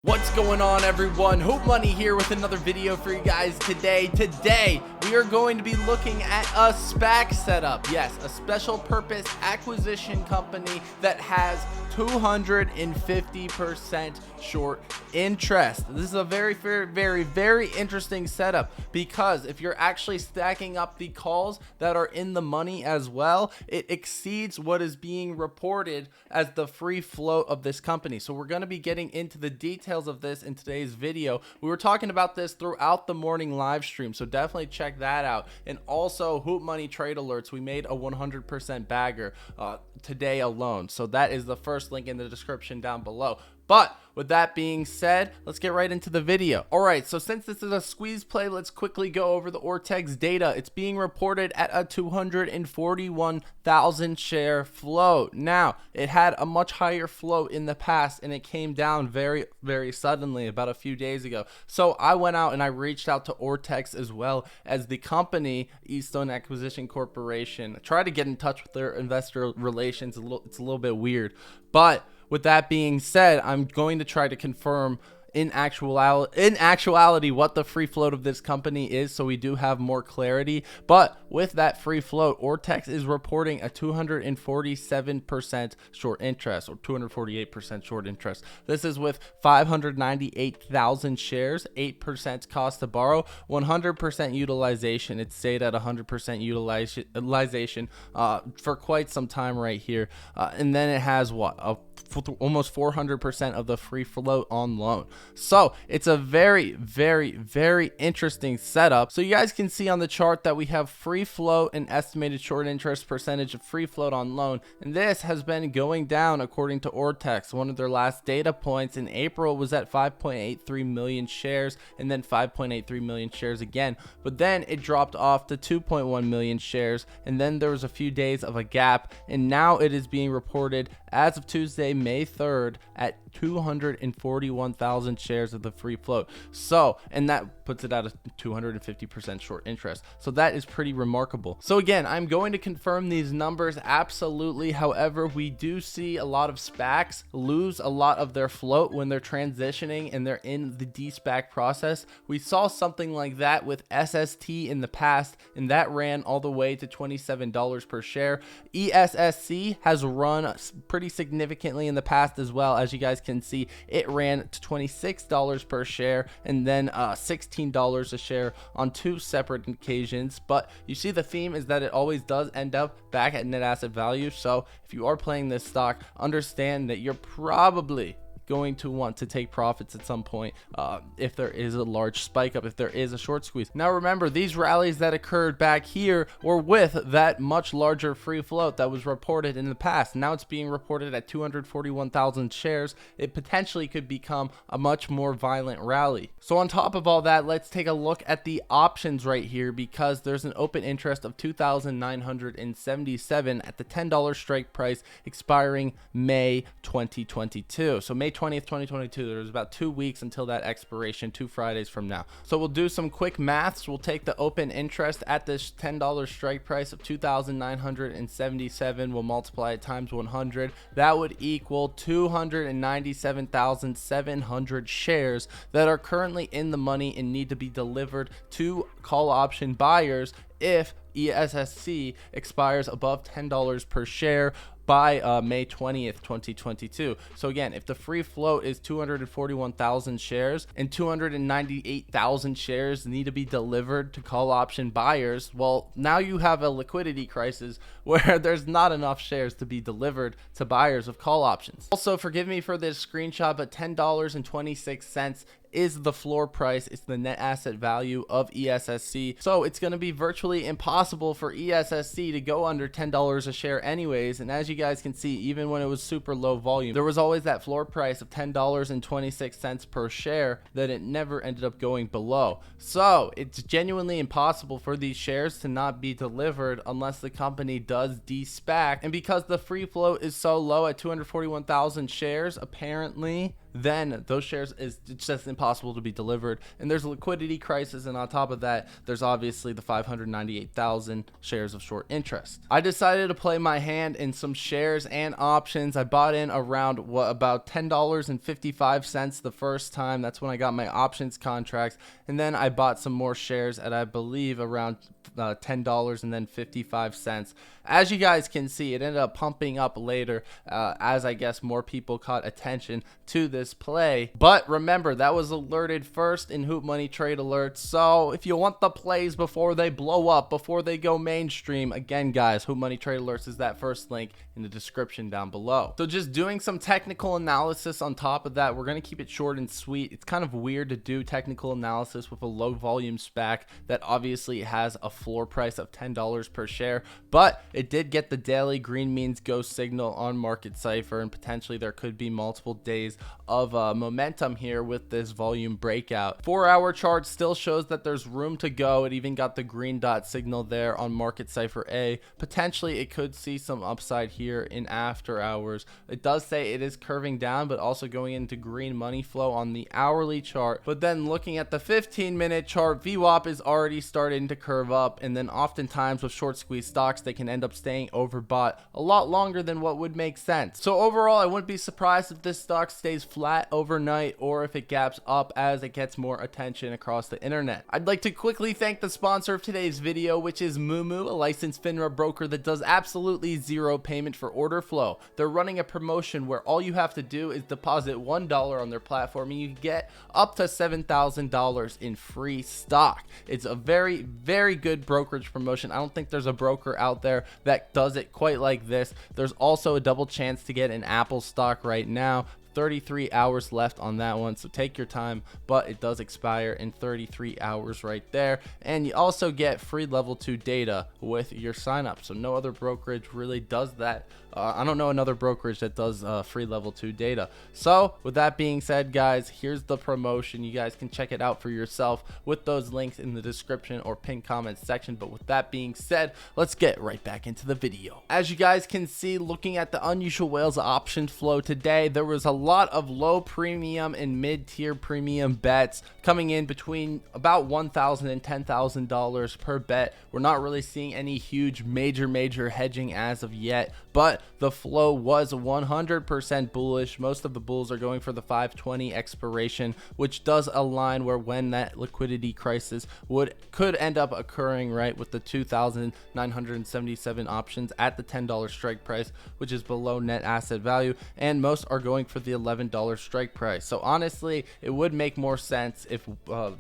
What's going on, everyone? Hootmoney here with another video for you guys today. Today, we are going to be looking at a SPAC setup. Yes, a special purpose acquisition company that has 250% short interest. This is a very interesting setup because if you're actually stacking up the calls that are in the money as well, it exceeds what is being reported as the free float of this company. So we're going to be getting into the details of this in today's video. We were talking about this throughout the morning live stream, so definitely check that out. And also Hootmoney trade alerts, we made a 100% bagger today alone, so that is the first link in the description down below. But with that being said, let's get right into the video. All right, so since this is a squeeze play, let's quickly go over the Ortex data. It's being reported at a 241,000 share float. Now, it had a much higher float in the past, and it came down very suddenly about a few days ago. So I went out and I reached out to Ortex as well as the company, Eastone Acquisition Corporation. I tried to get in touch with their investor relations. It's a little bit weird, but with that being said, I'm going to try to confirm in actuality what the free float of this company is, so we do have more clarity. But with that free float, Ortex is reporting a 247% short interest, or 248% short interest. This is with 598,000 shares, 8% cost to borrow, 100% utilization. It stayed at 100% utilization for quite some time right here. And then it has almost 400% of the free float on loan. So it's a very interesting setup. So you guys can see on the chart that we have free float and estimated short interest percentage of free float on loan, and this has been going down according to Ortex. One of their last data points in April was at 5.83 million shares, and then 5.83 million shares again, but then it dropped off to 2.1 million shares, and then there was a few days of a gap, and now it is being reported as of Tuesday, May 3rd at 241,000 shares of the free float. So, and that puts it at a 250% short interest. So that is pretty remarkable. So again, I'm going to confirm these numbers absolutely. However, we do see a lot of SPACs lose a lot of their float when they're transitioning and they're in the de-SPAC process. We saw something like that with SST in the past, and that ran all the way to $27 per share. ESSC has run pretty significantly in the past as well. As you guys can see, it ran to $26 per share and then $16 a share on two separate occasions. But you see the theme is that it always does end up back at net asset value. So if you are playing this stock, understand that you're probably going to want to take profits at some point if there is a large spike up, if there is a short squeeze. Now remember, these rallies that occurred back here were with that much larger free float that was reported in the past. Now it's being reported at 241,000 shares. It potentially could become a much more violent rally. So on top of all that, let's take a look at the options right here, because there's an open interest of 2,977 at the $10 strike price expiring May 2022. So May 20th, 2022, there's about 2 weeks until that expiration, 2 Fridays from now. So we'll do some quick maths. We'll take the open interest at this $10 strike price of 2,977. We'll multiply it times 100. That would equal 297,700 shares that are currently in the money and need to be delivered to call option buyers if ESSC expires above $10 per share by May 20th, 2022. So again, if the free float is 241,000 shares and 298,000 shares need to be delivered to call option buyers, well, now you have a liquidity crisis where there's not enough shares to be delivered to buyers of call options. Also, forgive me for this screenshot, but $10.26 is the floor price. It's the net asset value of ESSC. So it's going to be virtually impossible for ESSC to go under $10 a share anyways. And as you guys can see, even when it was super low volume, there was always that floor price of $10.26 per share that it never ended up going below. So it's genuinely impossible for these shares to not be delivered unless the company does de-SPAC. And because the free float is so low at 241,000 shares, apparently then those shares it's just impossible to be delivered, and there's a liquidity crisis. And on top of that, there's obviously the 598,000 shares of short interest. I decided to play my hand in some shares and options. I bought in around about $10.55 the first time. That's when I got my options contracts, and then I bought some more shares at, I believe, around $10 and then 55 cents. As you guys can see, it ended up pumping up later as I guess more people caught attention to this play. But remember, that was alerted first in Hootmoney trade alerts. So if you want the plays before they blow up, before they go mainstream, again guys, Hootmoney trade alerts is that first link in the description down below. So just doing some technical analysis on top of that, we're going to keep it short and sweet. It's kind of weird to do technical analysis with a low volume SPAC that obviously has a floor price of $10 per share, but it did get the daily green means go signal on Market Cypher, and potentially there could be multiple days of momentum here with this volume breakout. 4-hour chart still shows that there's room to go. It even got the green dot signal there on Market Cypher A. Potentially it could see some upside here in after hours. It does say it is curving down, but also going into green money flow on the hourly chart. But then looking at the 15-minute chart, VWAP is already starting to curve up, and then oftentimes with short squeeze stocks, they can end up staying overbought a lot longer than what would make sense. So overall, I wouldn't be surprised if this stock stays flat overnight or if it gaps up as it gets more attention across the internet. I'd like to quickly thank the sponsor of today's video, which is Moomoo, a licensed FINRA broker that does absolutely zero payment for order flow. They're running a promotion where all you have to do is deposit $1 on their platform and you get up to $7,000 in free stock. It's a very, very good brokerage promotion. I don't think there's a broker out there that does it quite like this. There's also a double chance to get an Apple stock right now. 33 hours left on that one, so take your time, but it does expire in 33 hours right there. And you also get free level 2 data with your sign up, so no other brokerage really does that. I don't know another brokerage that does free level 2 data. So with that being said, guys, here's the promotion. You guys can check it out for yourself with those links in the description or pinned comments section. But with that being said, let's get right back into the video. As you guys can see, looking at the unusual whales option flow today, there was a lot of low premium and mid-tier premium bets coming in between about $1,000 and $10,000 per bet. We're not really seeing any huge major hedging as of yet, but the flow was 100% bullish. Most of the bulls are going for the 520 expiration, which does align where when that liquidity crisis could end up occurring, right, with the 2,977 options at the $10 strike price, which is below net asset value, and most are going for the $11 strike price. So honestly, it would make more sense if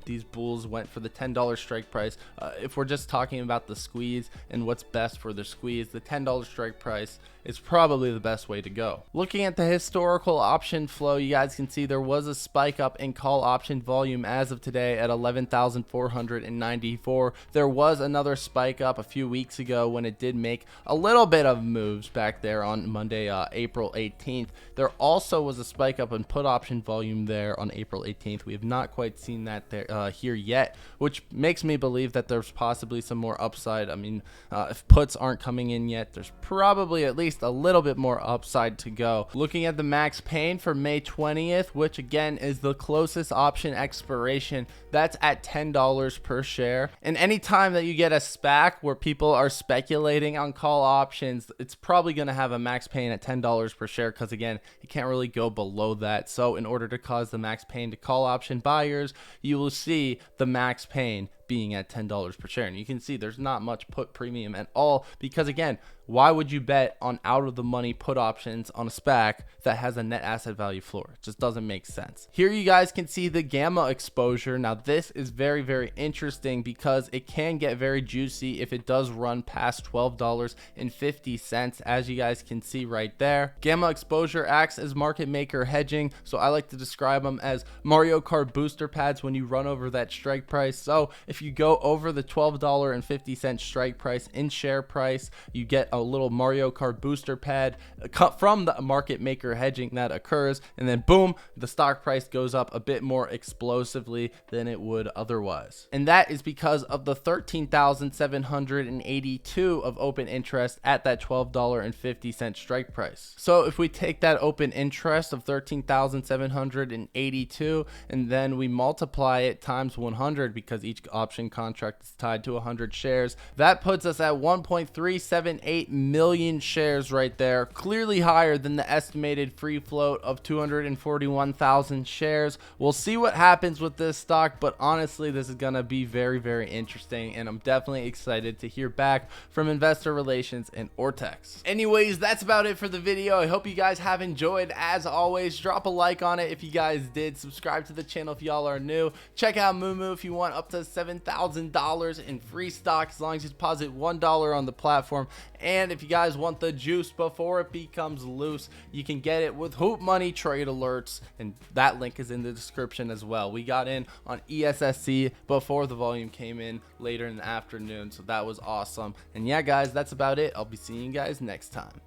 these bulls went for the $10 strike price. If we're just talking about the squeeze and what's best for the squeeze, the $10 strike price is probably the best way to go. Looking at the historical option flow, you guys can see there was a spike up in call option volume as of today at 11,494. There was another spike up a few weeks ago when it did make a little bit of moves back there on Monday, April 18th. There also was a spike up in put option volume there on April 18th. We have not quite seen that there here yet, which makes me believe that there's possibly some more upside. I mean, if puts aren't coming in yet, there's probably at least a little bit more upside to go. Looking at the max pain for May 20th, which again is the closest option expiration, that's at $10 per share. And anytime that you get a SPAC where people are speculating on call options, it's probably going to have a max pain at $10 per share, because again, you can't really go below that. So in order to cause the max pain to call option buyers, you will see the max pain being at $10 per share. And you can see there's not much put premium at all, because again, why would you bet on out of the money put options on a SPAC that has a net asset value floor? It just doesn't make sense. Here you guys can see the gamma exposure. Now this is very interesting because it can get very juicy if it does run past $12.50, as you guys can see right there. Gamma exposure acts as market maker hedging, so I like to describe them as Mario Kart booster pads when you run over that strike price. So if if you go over the $12.50 strike price in share price, you get a little Mario Kart booster pad cut from the market maker hedging that occurs, and then boom, the stock price goes up a bit more explosively than it would otherwise. And that is because of the 13,782 of open interest at that $12.50 strike price. So if we take that open interest of 13,782 and then we multiply it times 100, because each option contract is tied to 100 shares, that puts us at 1.378 million shares right there, clearly higher than the estimated free float of 241,000 shares. We'll see what happens with this stock, but honestly, this is going to be very, very interesting, and I'm definitely excited to hear back from investor relations and Ortex. Anyways, that's about it for the video. I hope you guys have enjoyed. As always, drop a like on it if you guys did. Subscribe to the channel if y'all are new. Check out Moomoo if you want up to $7,000 in free stock as long as you deposit $1 on the platform. And if you guys want the juice before it becomes loose, you can get it with Hootmoney trade alerts, and that link is in the description as well. We got in on ESSC before the volume came in later in the afternoon, so that was awesome. And yeah, guys, that's about it. I'll be seeing you guys next time.